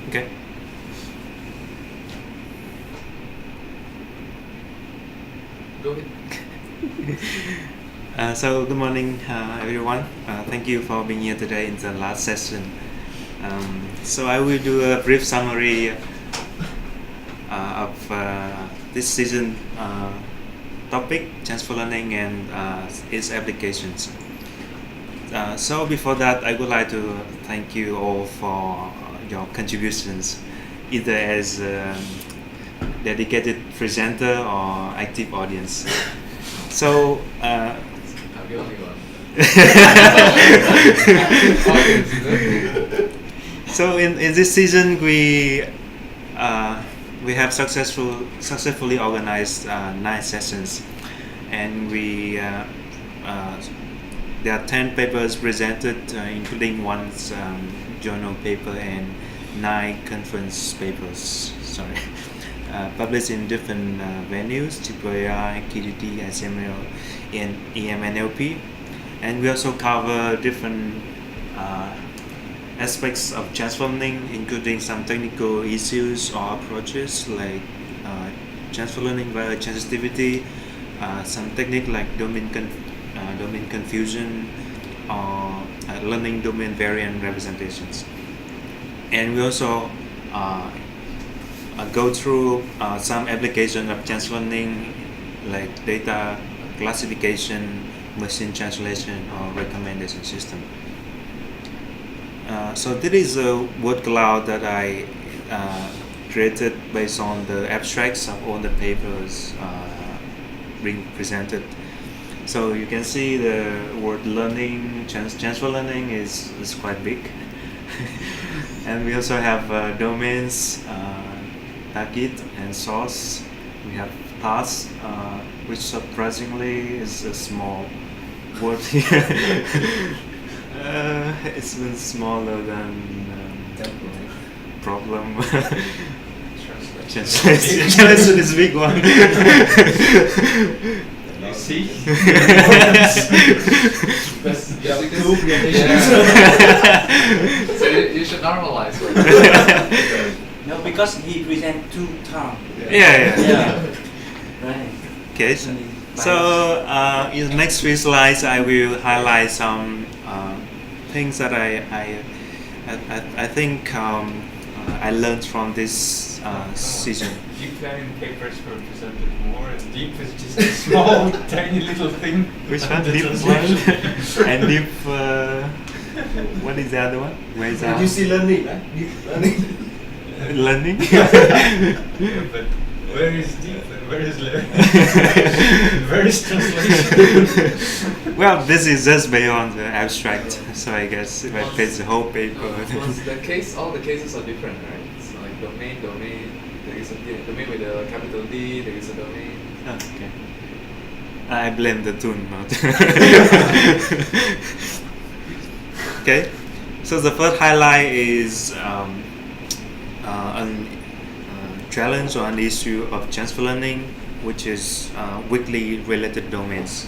Okay. Go ahead. So good morning, everyone. Thank you for being here today in the last session. So I will do a brief summary of this season topic, transfer learning and its applications. So before that, I would like to thank you all for your contributions, either as dedicated presenter or active audience. So I'm the only one. so in this season we have successfully organized 9 sessions, and there are 10 papers presented, including one journal paper and 9 conference papers. Sorry. Published in different venues, TPI, KDT, SML, and EMNLP. And we also cover different aspects of transfer learning, including some technical issues or approaches like transfer learning via transitivity, some technique like domain confusion, or learning domain variant representations. And we also go through some application of transfer learning like data classification, machine translation, or recommendation system. So this is a word cloud that I created based on the abstracts of all the papers being presented. So you can see the word learning, transfer learning is quite big. And we also have domains, target and source. We have task, which surprisingly is a small word here. It's been smaller than problem. Translation is a big one. You see? So you should normalize it. No, because he present 2 terms. Yeah. Right. Okay. So in the next few slides, I will highlight some things that I think I learned from this season. Deep learning papers were presented more, and deep is just a small, tiny little thing. Which one? The Deep translation. and deep. What is the other one? Where is that? You see learning, huh? Deep learning. Learning. Yeah, but where is deep and where is learning? Where is translation? Well, this is just beyond the abstract, so I guess if I face the whole paper. All the cases are different, right? It's like domain. There is a domain with a capital D. There is a domain. Oh, okay. I blame the tune, not. Okay, so the first highlight is a challenge or an issue of transfer learning, which is weakly related domains.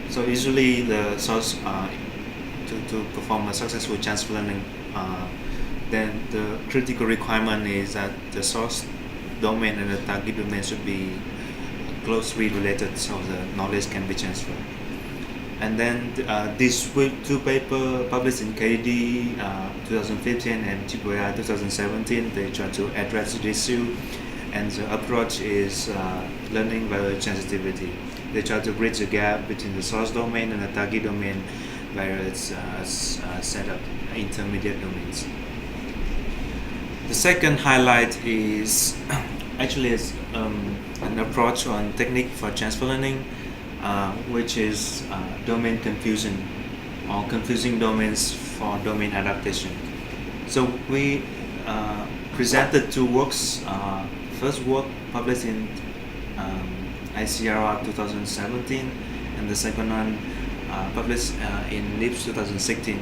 So usually the source to perform a successful transfer learning, then the critical requirement is that the source domain and the target domain should be closely related so the knowledge can be transferred. And then these 2 papers published in KD 2015 and TPI 2017, they try to address this issue, and the approach is learning via transitivity. They try to bridge the gap between the source domain and the target domain via its set up intermediate domains. The second highlight is actually an approach on technique for transfer learning, which is domain confusion or confusing domains for domain adaptation. So we presented 2 works. First work published in ICRR 2017, and the second one published in NIPS 2016.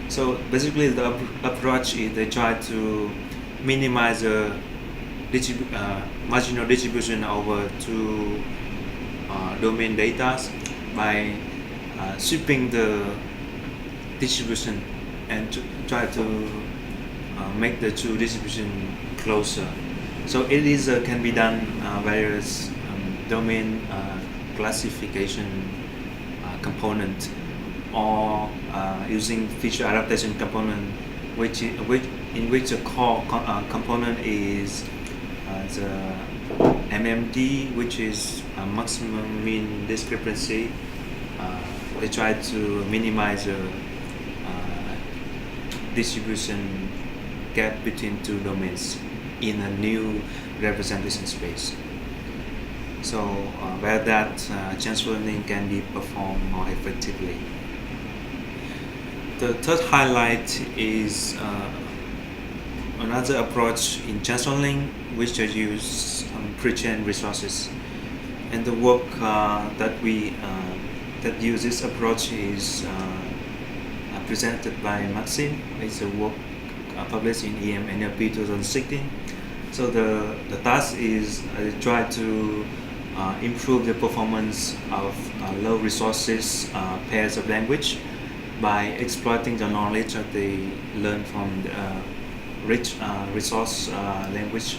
So basically the approach is they try to minimize the marginal distribution over 2 domain data by sweeping the distribution and try to make the two distribution closer. So it is can be done various domain classification component, or using feature adaptation component, in which the core component is the MMD, which is maximum mean discrepancy. They try to minimize the distribution gap between two domains in a new representation space. So where that transfer learning can be performed more effectively. The third highlight is another approach in transfer learning, which use pre-trained resources. And the work that use this approach is presented by Maxim. It's a work published in EM NLP 2016. So the task is try to improve the performance of low resources pairs of language by exploiting the knowledge that they learn from the rich resource language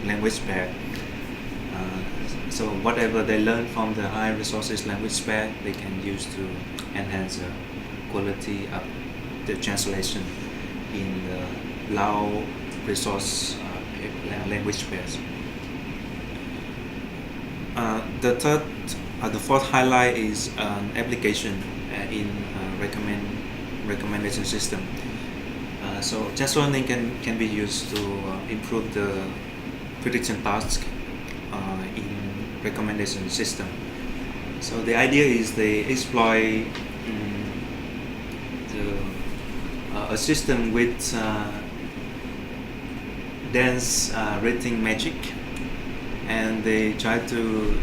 language pair. So whatever they learn from the high resources language pair, they can use to enhance the quality of the translation in the low resource language pairs. The fourth highlight is an application in recommendation system. So transfer learning can be used to improve the prediction task in recommendation system. So the idea is they exploit a system with dense rating magic, and they try to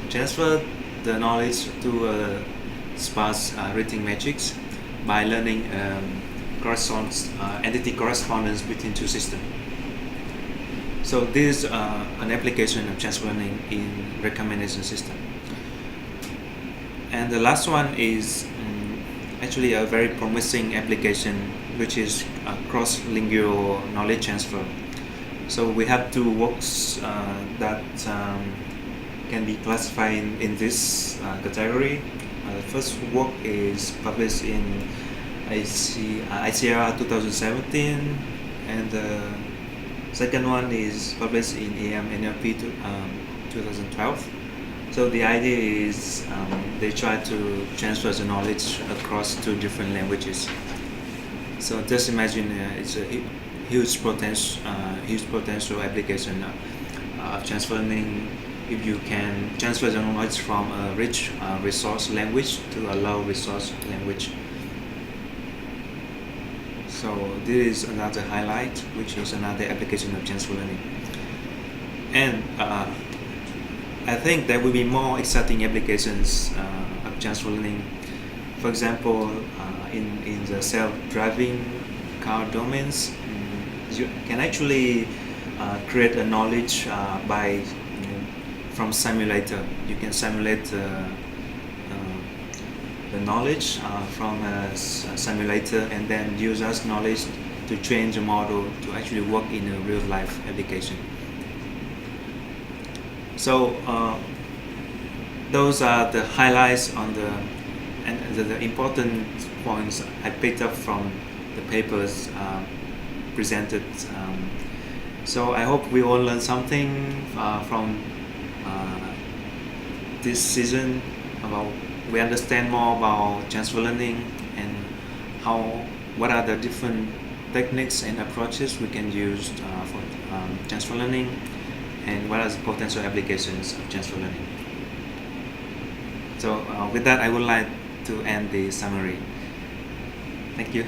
transfer the knowledge to a sparse rating matrix by learning entity correspondence between two systems. So this is an application of transfer learning in recommendation system. And the last one is actually a very promising application, which is cross-lingual knowledge transfer. So we have two works that can be classified in this category. The first work is published in ICR 2017, and the second one is published in EM NLP 2012. So the idea is they try to transfer the knowledge across two different languages. So just imagine it's a huge potential application of transfer learning if you can transfer the knowledge from a rich resource language to a low resource language. So this is another highlight, which is another application of transfer learning. And I think there will be more exciting applications of transfer learning. For example, in the self-driving car domains, you can actually create a knowledge from simulator. You can simulate the knowledge from a simulator, and then use that knowledge to train the model to actually work in a real life application. So those are the highlights on the important points I picked up from the papers presented. So I hope we all learned something from this season about. We understand more about transfer learning and what are the different techniques and approaches we can use for transfer learning, and what are the potential applications of transfer learning. So with that, I would like to end the summary. Thank you.